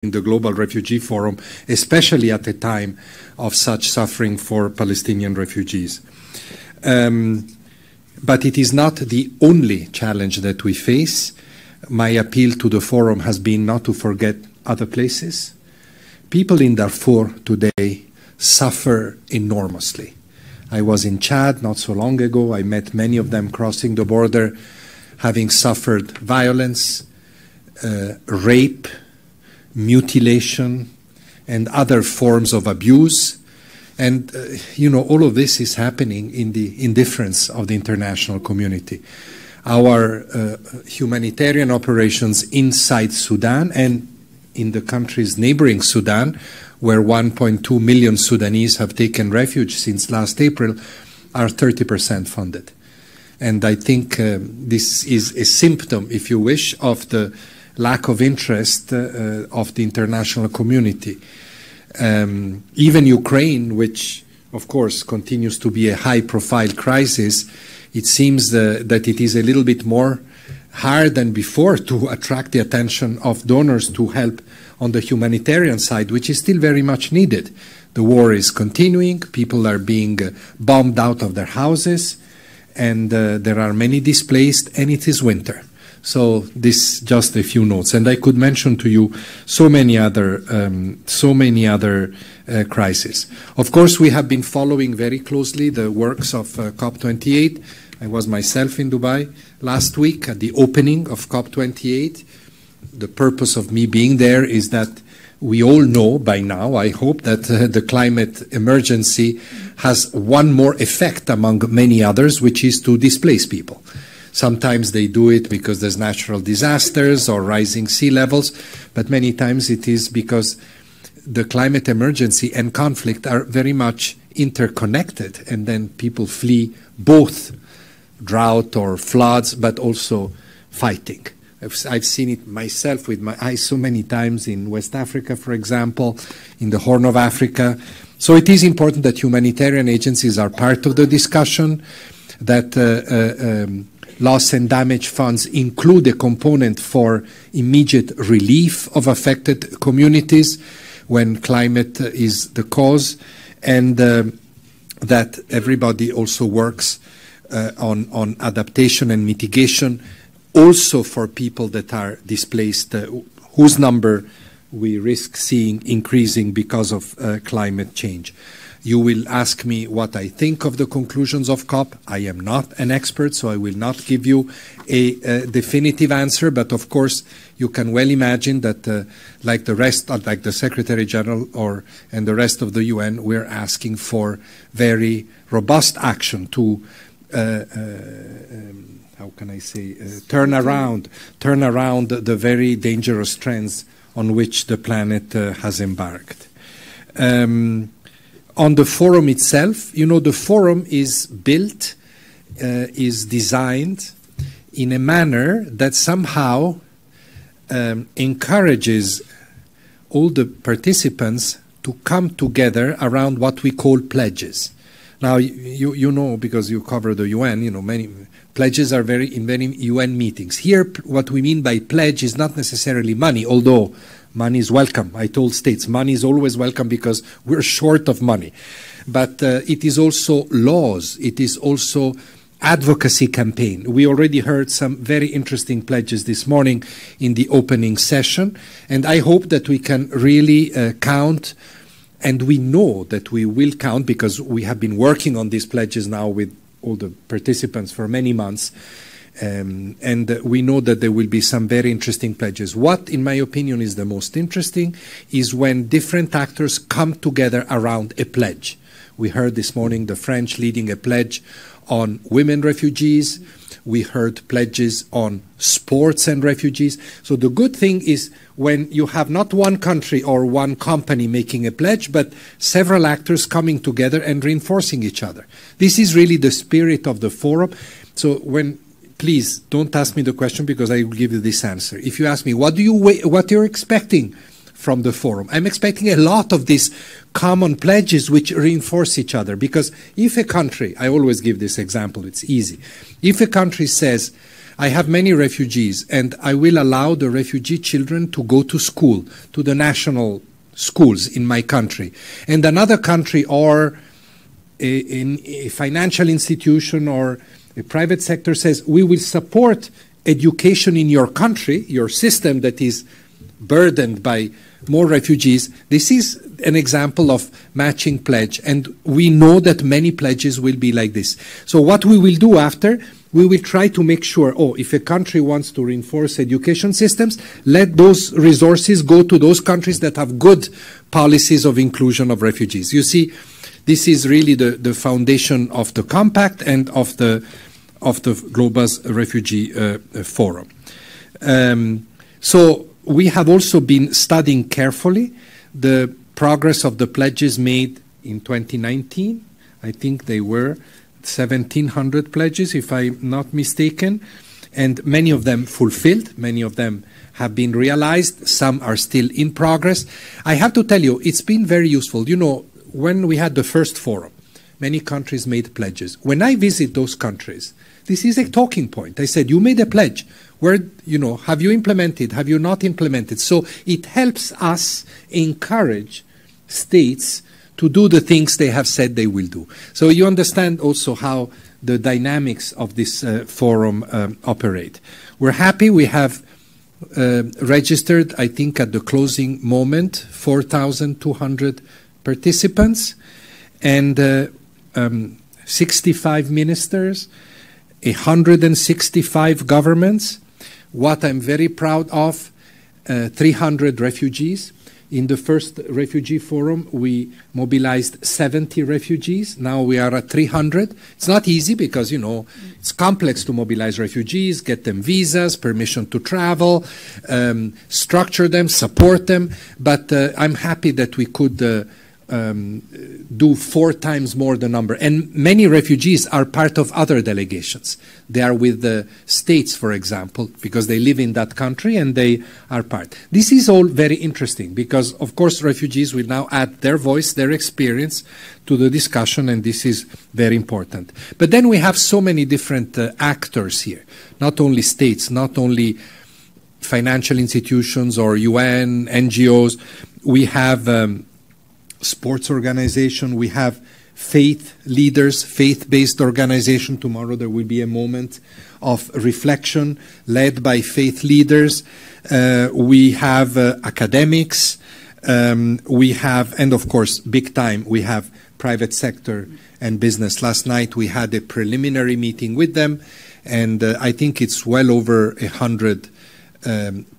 the Global Refugee Forum, especially at a time of such suffering for Palestinian refugees. But it is not the only challenge that we face. My appeal to the forum has been not to forget other places. People in Darfur today suffer enormously. I was in Chad not so long ago. I met many of them crossing the border, having suffered violence, rape, mutilation, and other forms of abuse. And, all of this is happening in the indifference of the international community. Our humanitarian operations inside Sudan and in the countries neighboring Sudan, where 1.2 million Sudanese have taken refuge since last April, are 30% funded. And I think this is a symptom, if you wish, of the lack of interest of the international community. Even Ukraine, which of course continues to be a high-profile crisis, it seems that it is a little bit more hard than before to attract the attention of donors to help on the humanitarian side, which is still very much needed. The war is continuing, people are being bombed out of their houses, and there are many displaced, and it is winter. So this just a few notes, and I could mention to you so many other crises. Of course, we have been following very closely the works of COP28. I was myself in Dubai last week at the opening of COP28. The purpose of me being there is that we all know by now, I hope, that the climate emergency has one more effect among many others, which is to displace people. Sometimes they do it because there's natural disasters or rising sea levels, but many times it is because the climate emergency and conflict are very much interconnected, and then people flee both drought or floods, but also fighting. I've seen it myself with my eyes so many times in West Africa, for example, in the Horn of Africa. So it is important that humanitarian agencies are part of the discussion, that loss and damage funds include a component for immediate relief of affected communities when climate is the cause, and that everybody also works on adaptation and mitigation, also for people that are displaced, whose number we risk seeing increasing because of climate change. You will ask me what I think of the conclusions of COP. I am not an expert, so I will not give you a definitive answer, but of course you can well imagine that like the Secretary General and the rest of the UN, we're asking for very robust action to how can I say, turn around the very dangerous trends on which the planet has embarked. On the forum itself, the forum is built, is designed in a manner that somehow encourages all the participants to come together around what we call pledges. Now, you know, because you cover the UN, many pledges are in many UN meetings. Here, what we mean by pledge is not necessarily money, although money is welcome. I told states money is always welcome because we're short of money. But it is also laws. It is also advocacy campaign. We already heard some very interesting pledges this morning in the opening session, and I hope that we can really count, and we know that we will count because we have been working on these pledges now with all the participants for many months. And we know that there will be some very interesting pledges. What, in my opinion, is the most interesting is when different actors come together around a pledge. We heard this morning the French leading a pledge on women refugees. We heard pledges on sports and refugees. So the good thing is when you have not one country or one company making a pledge, but several actors coming together and reinforcing each other. This is really the spirit of the forum. So please don't ask me the question because I will give you this answer. If you ask me, what you're expecting from the forum, I'm expecting a lot of these common pledges which reinforce each other. Because if a country, I always give this example, it's easy. If a country says, I have many refugees, and I will allow the refugee children to go to school, to the national schools in my country. And another country or a financial institution or a private sector says, we will support education in your country, your system that is burdened by more refugees. This is an example of matching pledge, and we know that many pledges will be like this. So what we will do after, we will try to make sure, if a country wants to reinforce education systems, let those resources go to those countries that have good policies of inclusion of refugees. You see, this is really the foundation of the compact and of the Global Refugee Forum. So we have also been studying carefully the progress of the pledges made in 2019. I think they were 1,700 pledges, if I'm not mistaken, and many of them fulfilled, many of them have been realized, some are still in progress. I have to tell you, it's been very useful. You know, when we had the first forum, many countries made pledges. When I visit those countries, this is a talking point. I said, you made a pledge. Where, have you implemented? Have you not implemented? So it helps us encourage states to do the things they have said they will do. So you understand also how the dynamics of this forum operate. We're happy. We have registered, I think at the closing moment, 4,200 participants and 65 ministers, 165 governments. What I'm very proud of, 300 refugees. In the first refugee forum, we mobilized 70 refugees. Now we are at 300. It's not easy because, it's complex to mobilize refugees, get them visas, permission to travel, structure them, support them. But I'm happy that we could do 4 times more the number. And many refugees are part of other delegations. They are with the states, for example, because they live in that country and they are part. This is all very interesting because, of course, refugees will now add their voice, their experience to the discussion, and this is very important. But then we have so many different actors here, not only states, not only financial institutions or UN, NGOs. We have sports organization, we have faith leaders, faith-based organization. Tomorrow there will be a moment of reflection led by faith leaders. We have academics, we have, and of course, big time, we have private sector and business. Last night we had a preliminary meeting with them, and I think it's well over 100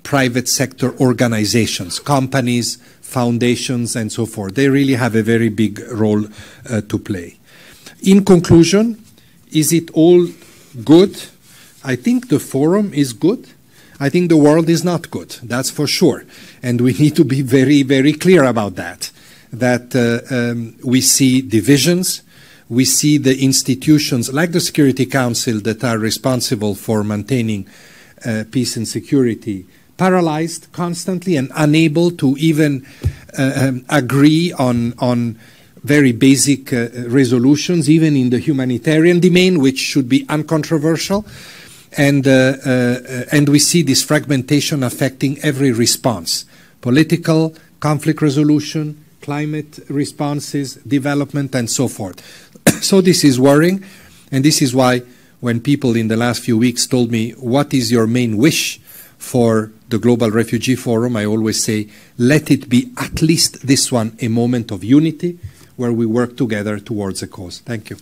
private sector organizations, companies, foundations, and so forth. They really have a very big role to play. In conclusion, is it all good? I think the forum is good. I think the world is not good, that's for sure. And we need to be very, very clear about that. That we see divisions, we see the institutions like the Security Council that are responsible for maintaining peace and security paralyzed constantly and unable to even agree on very basic resolutions, even in the humanitarian domain, which should be uncontroversial. And we see this fragmentation affecting every response: political, conflict resolution, climate responses, development, and so forth. So this is worrying, and this is why when people in the last few weeks told me, what is your main wish for the Global Refugee Forum, I always say, let it be at least this one, a moment of unity where we work together towards a cause. Thank you.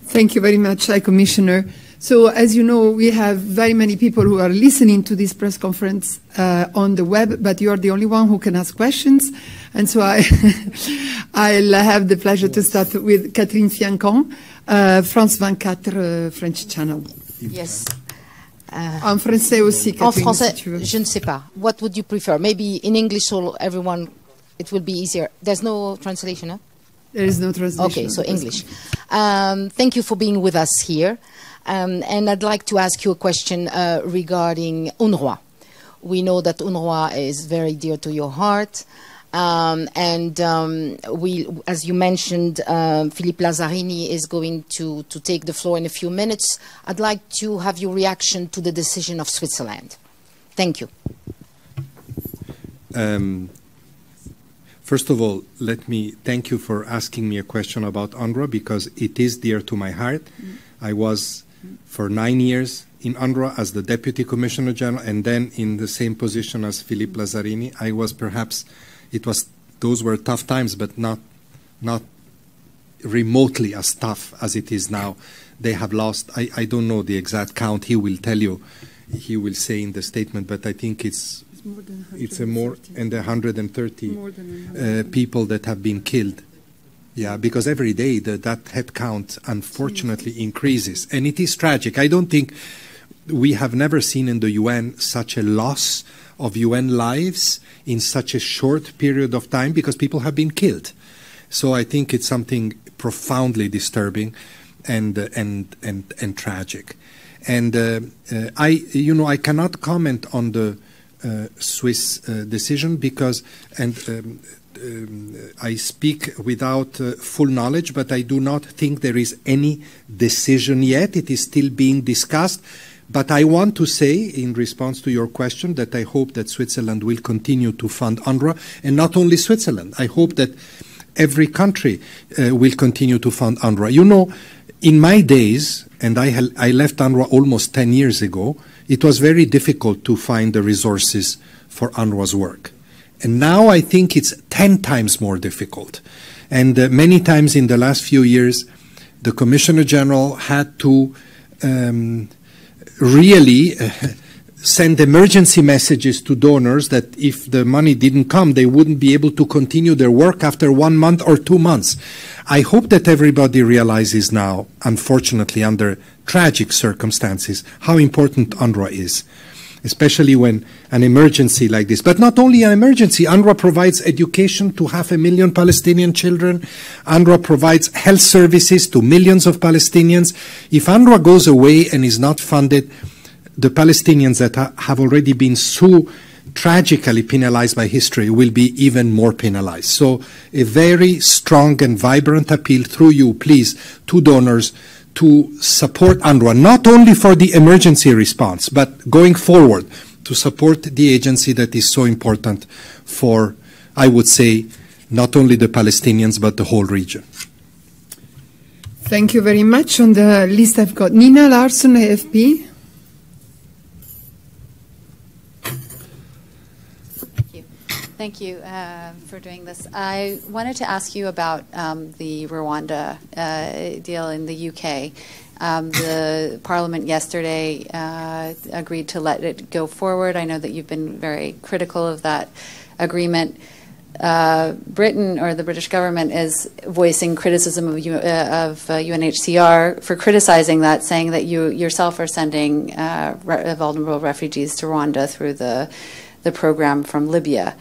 Thank you very much, High Commissioner. So, as you know, we have very many people who are listening to this press conference on the web, but you are the only one who can ask questions. And so I'll have the pleasure to start with Catherine Fiancon, France 24 French Channel. Yes. En français aussi, Catherine, en français, si tu veux. Je ne sais pas. What would you prefer? Maybe in English so everyone, it will be easier. There's no translation, huh? There is no translation. Okay, so English. Thank you for being with us here. And I'd like to ask you a question regarding UNRWA. We know that UNRWA is very dear to your heart. As you mentioned, Philippe Lazzarini is going to take the floor in a few minutes. I'd like to have your reaction to the decision of Switzerland. Thank you. First of all, let me thank you for asking me a question about UNRWA, because it is dear to my heart. I was for 9 years in UNRWA as the Deputy Commissioner General, and then in the same position as Philippe Lazzarini. I was perhaps, those were tough times, but not remotely as tough as it is now. They have lost, I don't know the exact count, he will tell you, he will say in the statement, but I think it's more than 130 people that have been killed. Yeah, because every day that head count unfortunately increases, and it is tragic. I don't think we have never seen in the UN such a loss of UN lives in such a short period of time, because people have been killed. So I think it's something profoundly disturbing and tragic. And I cannot comment on the Swiss decision because, I speak without full knowledge, but I do not think there is any decision yet. It is still being discussed. But I want to say, in response to your question, that I hope that Switzerland will continue to fund UNRWA, and not only Switzerland. I hope that every country will continue to fund UNRWA. You know, in my days, and I left UNRWA almost 10 years ago, it was very difficult to find the resources for UNRWA's work. And now I think it's 10 times more difficult. And many times in the last few years, the Commissioner General had to really send emergency messages to donors that if the money didn't come, they wouldn't be able to continue their work after 1 month or 2 months. I hope that everybody realizes now, unfortunately under tragic circumstances, how important UNRWA is, especially when an emergency like this. But not only an emergency, UNRWA provides education to 500,000 Palestinian children. UNRWA provides health services to millions of Palestinians. If UNRWA goes away and is not funded, the Palestinians that have already been so tragically penalized by history will be even more penalized. So a very strong and vibrant appeal through you, please, to donors to support UNRWA, not only for the emergency response, but going forward to support the agency that is so important for, I would say, not only the Palestinians, but the whole region. Thank you very much. On the list I've got Nina Larsson, AFP. Thank you for doing this. I wanted to ask you about the Rwanda deal in the UK. The Parliament yesterday agreed to let it go forward. I know that you've been very critical of that agreement. Britain, or the British government, is voicing criticism of UNHCR for criticizing that, saying that you yourself are sending vulnerable refugees to Rwanda through the program from Libya.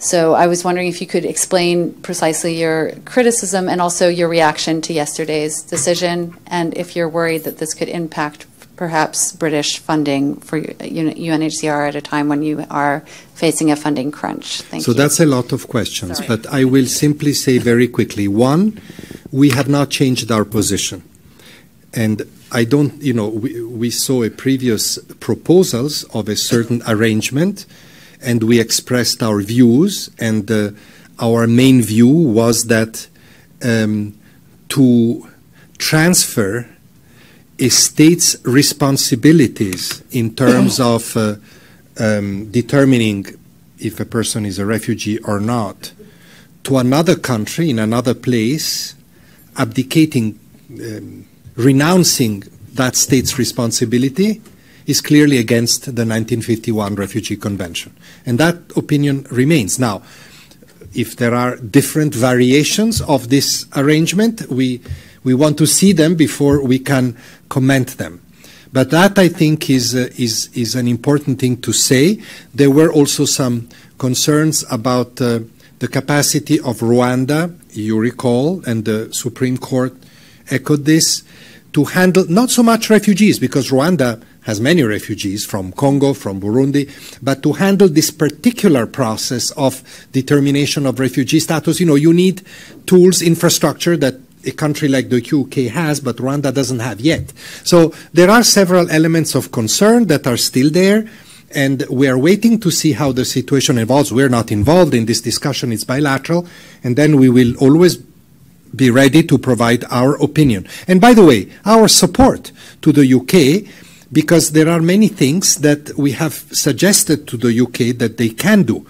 So I was wondering if you could explain precisely your criticism and also your reaction to yesterday's decision, and if you're worried that this could impact perhaps British funding for UNHCR at a time when you are facing a funding crunch. Thank you. So that's a lot of questions, Sorry. but I will simply say very quickly. One, we have not changed our position. And I don't, we saw a previous proposals of a certain arrangement, and we expressed our views, and our main view was that to transfer a state's responsibilities in terms of determining if a person is a refugee or not to another country in another place, abdicating, renouncing that state's responsibility, is clearly against the 1951 Refugee Convention. And that opinion remains. Now, if there are different variations of this arrangement, we want to see them before we can comment them. But that, I think, is an important thing to say. There were also some concerns about the capacity of Rwanda, you recall, and the Supreme Court echoed this, to handle not so much refugees, because Rwanda has many refugees from Congo, from Burundi, but to handle this particular process of determination of refugee status, you need tools, infrastructure that a country like the UK has, but Rwanda doesn't have yet. So there are several elements of concern that are still there, and we are waiting to see how the situation evolves. We're not involved in this discussion, it's bilateral, and then we will always be ready to provide our opinion. And by the way, our support to the UK, because there are many things that we have suggested to the UK that they can do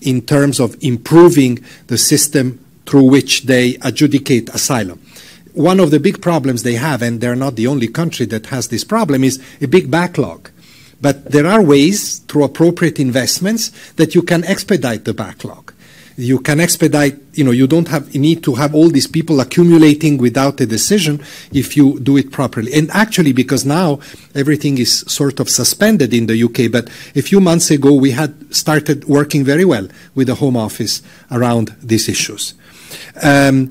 in terms of improving the system through which they adjudicate asylum. One of the big problems they have, and they're not the only country that has this problem, is a big backlog. But there are ways, through appropriate investments, that you can expedite the backlog. You can expedite, you don't need to have all these people accumulating without a decision if you do it properly. And actually, because now everything is sort of suspended in the UK, but a few months ago we had started working very well with the Home Office around these issues. On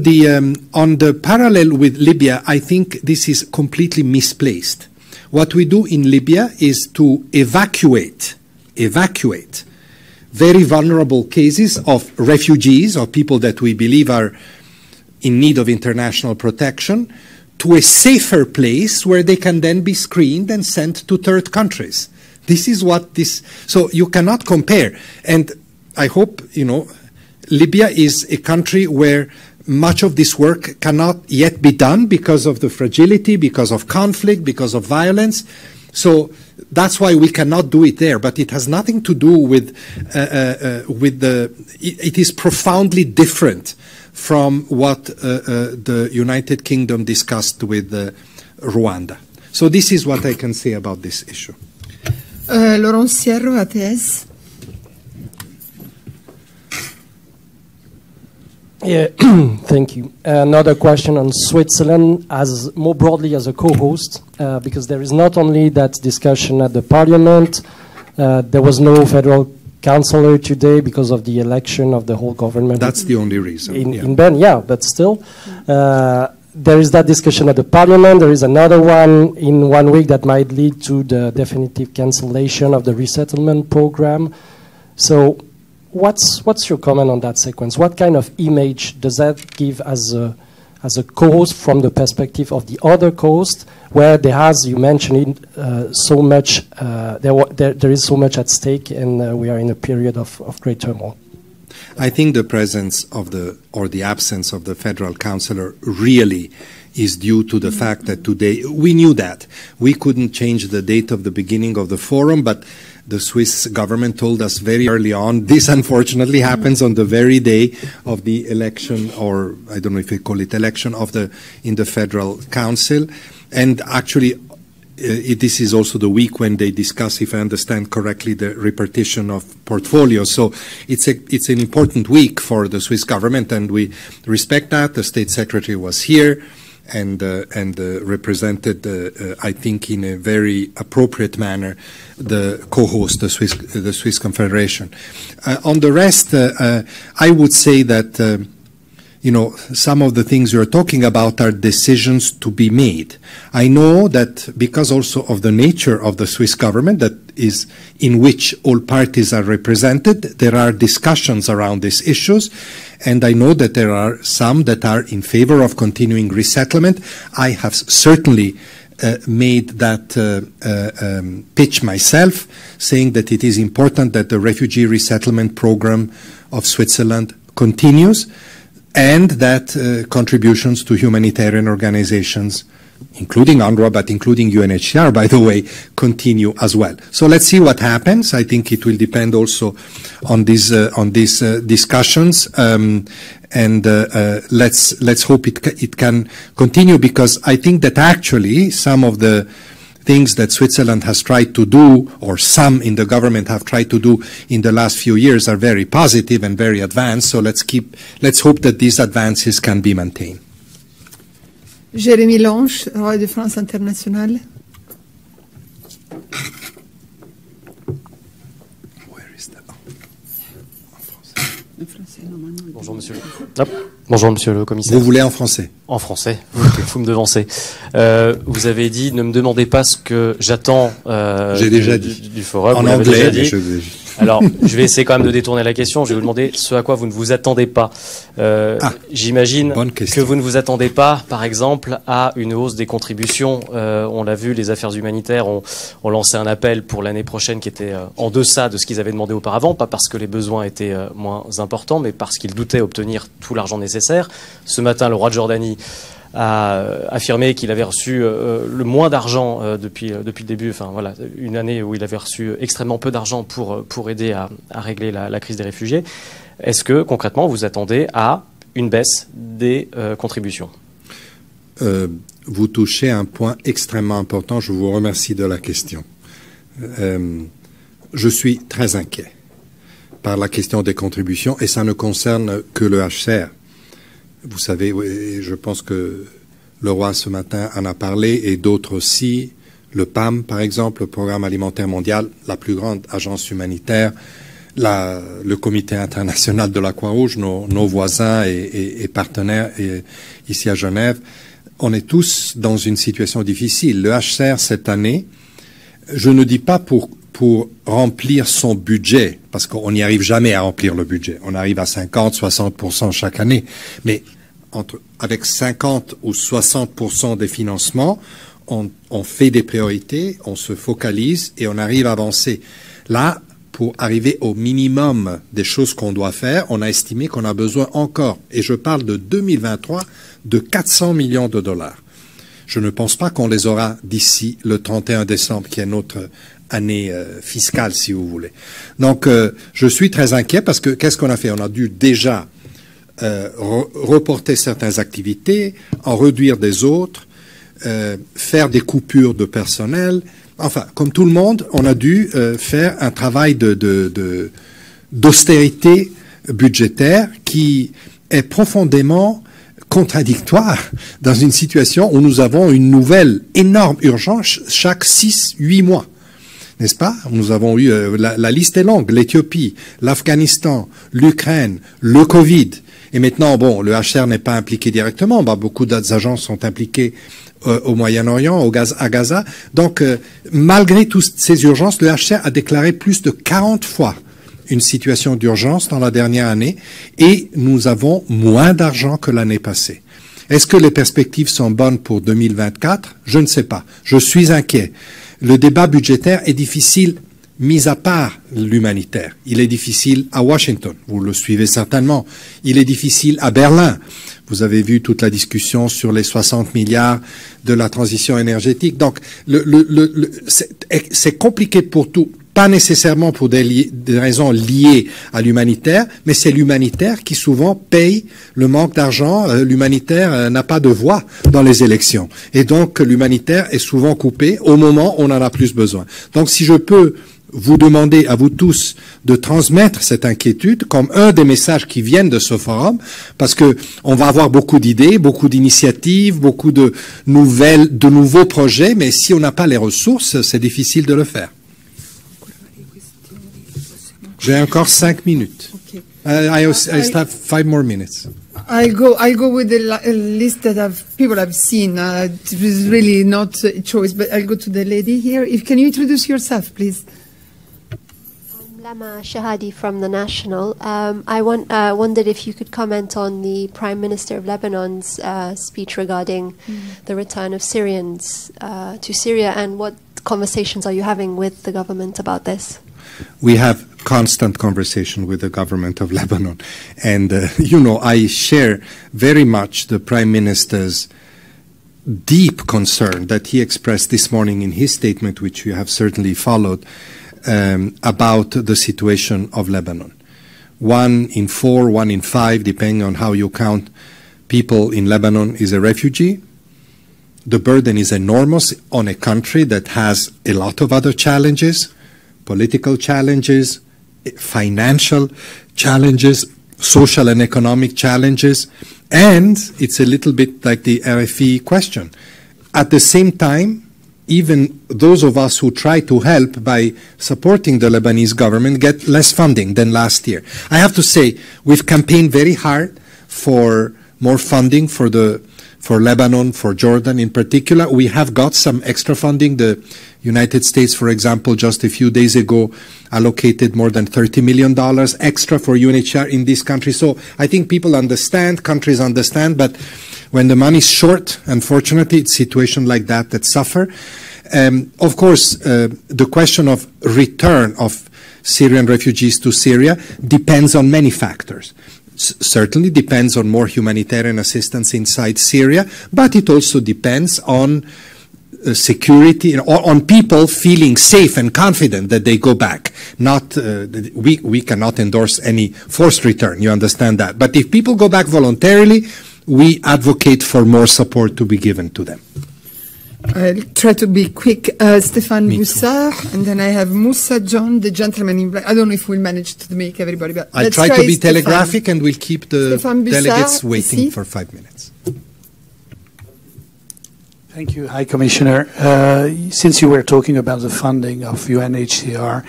the parallel with Libya, I think this is completely misplaced. What we do in Libya is to evacuate very vulnerable cases of refugees or people that we believe are in need of international protection to a safer place where they can then be screened and sent to third countries. This is what this, so you cannot compare. And I hope, Libya is a country where much of this work cannot yet be done because of the fragility, because of conflict, because of violence. So that's why we cannot do it there. But it has nothing to do with it is profoundly different from what the United Kingdom discussed with Rwanda. So this is what I can say about this issue. Laurence Sierro, ATS. Yeah, thank you. Another question on Switzerland, as more broadly as a co-host, because there is not only that discussion at the Parliament. There was no federal councillor today because of the election of the whole government. That's the only reason. In Bern, yeah, but still, there is that discussion at the Parliament. There is another one in 1 week that might lead to the definitive cancellation of the resettlement program. So, what's your comment on that sequence? What kind of image does that give as a coast from the perspective of the other coast, where there has, you mentioned it, so much, there is so much at stake, and we are in a period of great turmoil? I think the presence of or the absence of the federal councillor really is due to the fact that today, we knew that. We couldn't change the date of the beginning of the forum, but the Swiss government told us very early on. This unfortunately happens on the very day of the election, or I don't know if we call it election, in the Federal Council. And actually, this is also the week when they discuss, if I understand correctly, the repartition of portfolios. So it's an important week for the Swiss government, and we respect that. The State Secretary was here and represented, I think, in a very appropriate manner, the co-host, the Swiss Confederation. On the rest, I would say that some of the things you're talking about are decisions to be made. I know that because also of the nature of the Swiss government, that is in which all parties are represented, there are discussions around these issues, and I know that there are some that are in favor of continuing resettlement. I have certainly made that pitch myself, saying that it is important that the refugee resettlement program of Switzerland continues, and that contributions to humanitarian organizations, including UNRWA, but including UNHCR, by the way, continue as well. So let's see what happens. I think it will depend also on these discussions, and let's hope it can continue, because I think that actually some of the things that Switzerland has tried to do, or some in the government have tried to do in the last few years, are very positive and very advanced. So let's hope that these advances can be maintained. Jérémy Lange, Radio de France Internationale. Where is that? Bonjour monsieur. Bonjour monsieur le commissaire. Vous voulez en français? En français, vous me devancez. Vous avez dit, ne me demandez pas ce que j'attends du forum. En anglais, déjà dit. Alors, je vais essayer quand même de détourner la question. Je vais vous demander ce à quoi vous ne vous attendez pas. J'imagine que vous ne vous attendez pas, par exemple, à une hausse des contributions. On l'a vu, les affaires humanitaires ont lancé un appel pour l'année prochaine qui était en deçà de ce qu'ils avaient demandé auparavant, pas parce que les besoins étaient moins importants, mais parce qu'ils doutaient obtenir tout l'argent nécessaire. Ce matin, le roi de Jordanie a affirmé qu'il avait reçu le moins d'argent depuis le début, enfin voilà, une année où il avait reçu extrêmement peu d'argent pour aider à régler la crise des réfugiés. Est-ce que concrètement vous attendez à une baisse des contributions? Vous touchez un point extrêmement important, je vous remercie de la question. Je suis très inquiet par la question des contributions et ça ne concerne que le HCR. Vous savez, je pense que le roi ce matin en a parlé et d'autres aussi. Le PAM, par exemple, le Programme alimentaire mondial, la plus grande agence humanitaire, le Comité international de la Croix-Rouge, nos voisins et partenaires ici à Genève. On est tous dans une situation difficile. Le HCR cette année, je ne dis pas pour remplir son budget, parce qu'on n'y arrive jamais à remplir le budget. On arrive à 50-60% chaque année. Mais avec 50 ou 60% des financements, on fait des priorités, on se focalise et on arrive à avancer. Là, pour arriver au minimum des choses qu'on doit faire, on a estimé qu'on a besoin encore, et je parle de 2023, de 400 millions de dollars. Je ne pense pas qu'on les aura d'ici le 31 décembre, qui est notre année fiscale, si vous voulez. Donc, je suis très inquiet parce que qu'est-ce qu'on a fait? On a dû déjà reporter certaines activités, en réduire des autres, faire des coupures de personnel. Enfin, comme tout le monde, on a dû faire un travail d'austérité budgétaire qui est profondément contradictoire dans une situation où nous avons une nouvelle énorme urgence chaque 6-8 mois. N'est-ce pas? Nous avons eu, la liste est longue, l'Éthiopie, l'Afghanistan, l'Ukraine, le Covid. Et maintenant, bon, le HCR n'est pas impliqué directement, beaucoup d'autres agences sont impliquées au Moyen-Orient, à Gaza. Donc, malgré toutes ces urgences, le HCR a déclaré plus de 40 fois une situation d'urgence dans la dernière année et nous avons moins d'argent que l'année passée. Est-ce que les perspectives sont bonnes pour 2024? Je ne sais pas. Je suis inquiet. Le débat budgétaire est difficile, mis à part l'humanitaire. Il est difficile à Washington, vous le suivez certainement. Il est difficile à Berlin. Vous avez vu toute la discussion sur les 60 milliards de la transition énergétique. Donc, c'est compliqué pour tout. Pas nécessairement pour des raisons liées à l'humanitaire, mais c'est l'humanitaire qui souvent paye le manque d'argent. L'humanitaire n'a pas de voix dans les élections. Et donc, l'humanitaire est souvent coupé au moment où on en a plus besoin. Donc, si je peux vous demander à vous tous de transmettre cette inquiétude comme un des messages qui viennent de ce forum, parce que on va avoir beaucoup d'idées, beaucoup d'initiatives, beaucoup de nouveaux projets, mais si on n'a pas les ressources, c'est difficile de le faire. J'ai encore 5 minutes. Okay. I still have 5 more minutes. I'll go with the list that people have seen. It was really not a choice, but I'll go to the lady here. Can you introduce yourself, please? I'm Lama Shahadi from The National. I wondered if you could comment on the Prime Minister of Lebanon's speech regarding the return of Syrians to Syria, and what conversations are you having with the government about this? We have constant conversation with the government of Lebanon. And, you know, I share very much the Prime Minister's deep concern that he expressed this morning in his statement, which you have certainly followed, about the situation of Lebanon. 1 in 4, 1 in 5, depending on how you count, people in Lebanon is a refugee. The burden is enormous on a country that has a lot of other challenges, political challenges, financial challenges, social and economic challenges, and it's a little bit like the RFE question. At the same time, even those of us who try to help by supporting the Lebanese government get less funding than last year. I have to say, we've campaigned very hard for more funding for Lebanon, for Jordan in particular. We have got some extra funding. The United States, for example, just a few days ago allocated more than $30 million extra for UNHCR in this country. So I think people understand, countries understand, but when the money is short, unfortunately, it's situations like that suffer. Of course, the question of return of Syrian refugees to Syria depends on many factors. Certainly depends on more humanitarian assistance inside Syria, but it also depends on security, or on people feeling safe and confident that they go back. Not we cannot endorse any forced return, you understand that. But if people go back voluntarily, we advocate for more support to be given to them. I'll try to be quick. Stéphane Boussard, and then I have Moussa John, the gentleman in black. I don't know if we'll manage to make everybody, but I'll try to be telegraphic, and we'll keep the delegates waiting for 5 minutes. Thank you. High Commissioner. Since you were talking about the funding of UNHCR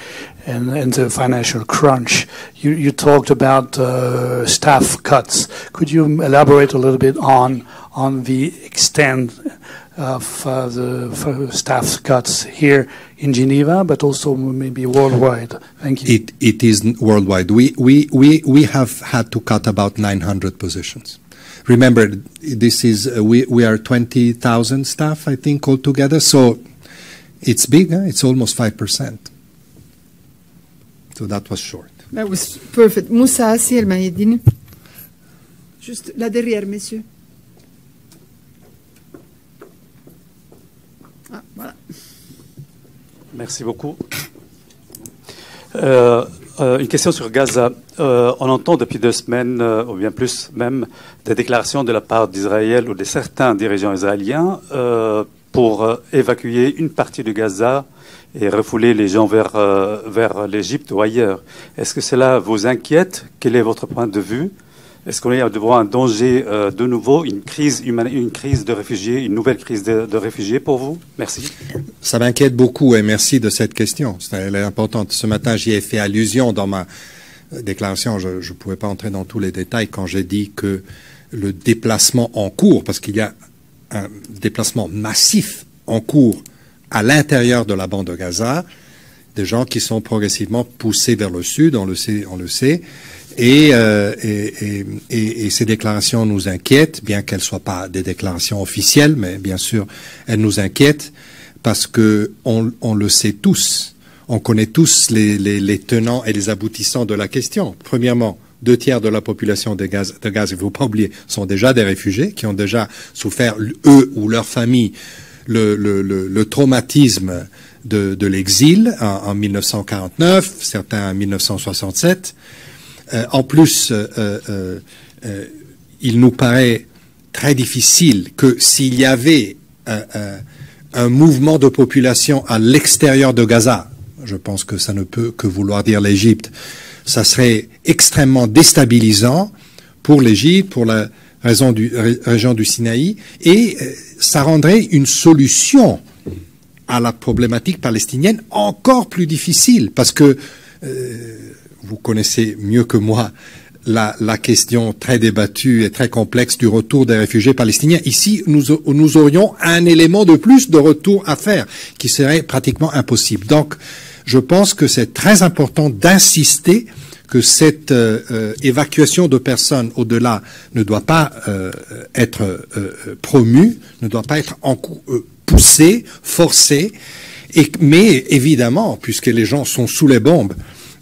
and the financial crunch, you talked about staff cuts. Could you elaborate a little bit on the extent of the staff cuts here in Geneva, but also maybe worldwide? Thank you. It is worldwide. We have had to cut about 900 positions. Remember, this is we are 20,000 staff, I think, altogether. So it's big. It's almost 5%. So that was short. That was perfect. Moussa Assi El Mahedine. Juste là derrière, messieurs. Ah, voilà. Merci beaucoup. Une question sur Gaza. On entend depuis 2 semaines, ou bien plus même, des déclarations de la part d'Israël ou de certains dirigeants israéliens pour évacuer une partie de Gaza et refouler les gens vers l'Égypte ou ailleurs. Est-ce que cela vous inquiète? Quel est votre point de vue? Est-ce qu'on est devant un danger de nouveau, une crise de réfugiés, une nouvelle crise de réfugiés pour vous? Merci. Ça m'inquiète beaucoup et merci de cette question. Elle est importante. Ce matin, j'y ai fait allusion dans ma déclaration. Je ne pouvais pas entrer dans tous les détails quand j'ai dit que le déplacement en cours, parce qu'il y a un déplacement massif en cours à l'intérieur de la bande de Gaza, des gens qui sont progressivement poussés vers le sud, on le sait. Et ces déclarations nous inquiètent, bien qu'elles ne soient pas des déclarations officielles, mais bien sûr, elles nous inquiètent parce que on le sait tous, on connaît tous les tenants et les aboutissants de la question. Premièrement, 2 tiers de la population de Gaza, il ne faut pas oublier, sont déjà des réfugiés qui ont déjà souffert, eux ou leurs familles, le traumatisme de l'exil en 1949, certains en 1967. En plus, il nous paraît très difficile que s'il y avait un mouvement de population à l'extérieur de Gaza, je pense que ça ne peut que vouloir dire l'Égypte, ça serait extrêmement déstabilisant pour l'Égypte, pour la région du Sinaï, et ça rendrait une solution à la problématique palestinienne encore plus difficile, parce que vous connaissez mieux que moi la question très débattue et très complexe du retour des réfugiés palestiniens. Ici, nous aurions un élément de plus de retour à faire qui serait pratiquement impossible. Donc, je pense que c'est très important d'insister que cette évacuation de personnes au-delà ne doit pas être promue, ne doit pas être poussée, forcée, mais évidemment, puisque les gens sont sous les bombes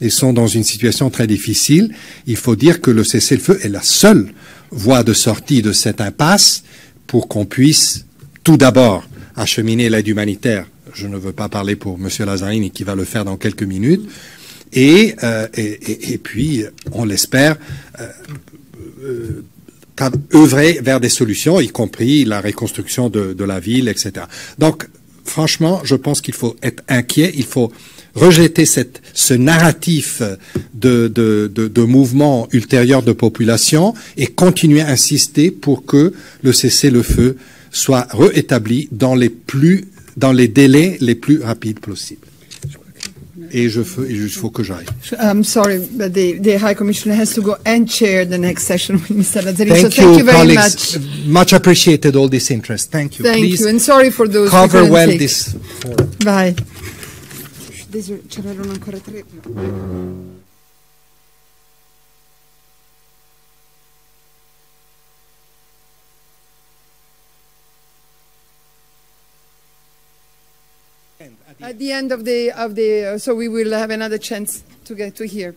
et sont dans une situation très difficile, il faut dire que le cessez-le-feu est la seule voie de sortie de cette impasse pour qu'on puisse tout d'abord acheminer l'aide humanitaire. Je ne veux pas parler pour M. Lazzarini qui va le faire dans quelques minutes. Et puis, on l'espère, œuvrer vers des solutions, y compris la reconstruction de la ville, etc. Donc, franchement, je pense qu'il faut être inquiet, il faut rejeter ce narratif de mouvement ultérieur de population et continuer à insister pour que le cessez-le-feu soit rétabli dans les plus dans les délais les plus rapides possibles. Et il faut que j'aille. I'm sorry, but the High Commissioner has to go and chair the next session with Mr. Lazzarini. Thank you, very colleagues. much. Much appreciated all this interest. Thank you. Thank Please you, and sorry for those who cover couldn't well take. this forum. Bye. C'erano ancora 3. At the end of the so we will have another chance to get to hear.